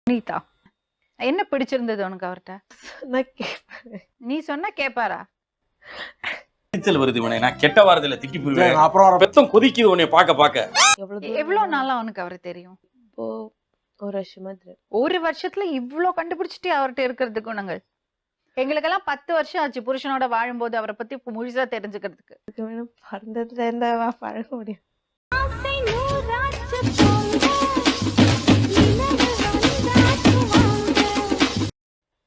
நீதா என்ன பிடிச்சிருந்தது உனக்கு அவர்கிட்ட? நான் கேட்பேன். நீ சொன்னா கேப்பாரா? எரிச்சல் வருது இவனை, நான் கெட்ட வாரத்துல திட்டி போயிருவேன். அப்புறம் பெத்தம் கொதிக்குது உன்னை பாக்க. எவ்வளவு நாளா உனக்கு அவரை தெரியும்? இப்போ ஒரு வருஷமா தெரியும். ஒரு வருஷத்துல இவ்ளோ கண்டுபிடிச்சிட்டே அவர்கிட்ட இருக்கிறது குணங்கள். எங்களுக்கெல்லாம் 10 வருஷம் ஆச்சு புருஷனோட வாழும்போது அவரை பத்தி முழுசா தெரிஞ்சுக்கிறதுக்கு. இதுக்கு வேணும் பிறந்ததுல இருந்தா பழக முடியும்.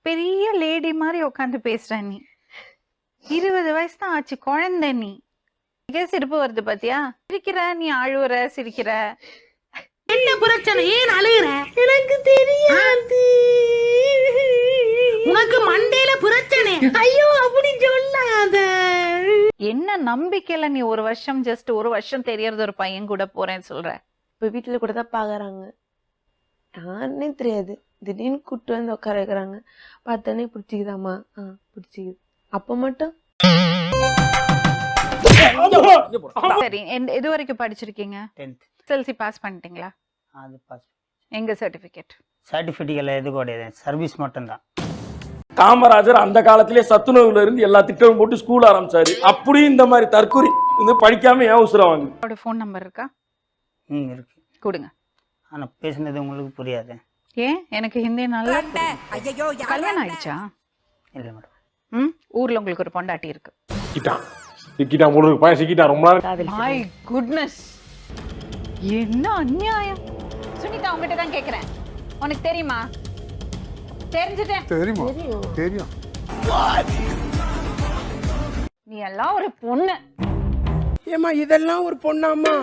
பெரிய லேடி மாதிரி உட்காந்து பேசுற நீ. 20 வயசு தான் ஆச்சு, குழந்தை நீ. சிரிப்பு வருது பாத்தியா? சிரிக்கிற நீ, அழுவுற, சிரிக்கிற. என்ன பிரச்சனை? ஏன் அழுகுற? எனக்கு தெரியாது. உனக்கு மண்டையில பிரச்சனை. ஐயோ அப்படி சொல்லாத. என்ன நம்பிக்கையில நீ ஒரு வருஷம் தெரியறது ஒரு பையன் கூட போறேன்னு சொல்ற? இப்போ வீட்டுல கூட தான் பாக்குறாங்க. யாருன்னே தெரியாது. திடீர்னு கூட்டு வந்து உட்கார வைக்கிறாங்க. பார்த்தோன்னே பிடிச்சிக்குதாமா? பிடிச்சிக்குது. அப்ப மட்டும் சரி, எது வரைக்கும் படிச்சிருக்கீங்க? 10th எஸ்எல்சி பாஸ் பண்ணிட்டீங்களா? அது பாஸ். எங்க சர்டிபிகேட்? சர்டிஃபிகேட்ல எது கிடையாது, சர்வீஸ் மட்டும்தான். காமராஜர் அந்த காலத்திலே சத்துணவுல இருந்து எல்லா திட்டமும் போட்டு ஸ்கூல் ஆரம்பிச்சாரு. அப்படியும் இந்த மாதிரி தற்கொலை வந்து படிக்காம ஏன் உசுரம் வாங்க? அவரோட ஃபோன் நம்பர் இருக்கா? இருக்கு. கொடுங்க. ஆனா பேசுனது உங்களுக்கு புரியாது. ஏன்? எனக்கு ஹிந்தி நல்லா புரியும். கல்யாணம் ஆயிடுச்சா? இல்ல மேடம். ஊர்ல உங்களுக்கு ஒரு பொண்டாட்டி இருக்கு. சிக்கிட்டான் போல இருக்கு. பையன் சிக்கிட்டான் ரொம்ப நாள். மை குட்னஸ், என்ன அநியாயம்! சுனிதா உங்ககிட்ட தான் கேக்குறேன், உனக்கு தெரியுமா? தெரிஞ்சுட்டேன். தெரியும். நீ எல்லாம் ஒரு பொண்ணு. ஏமா இதெல்லாம் ஒரு பொண்ணாமா?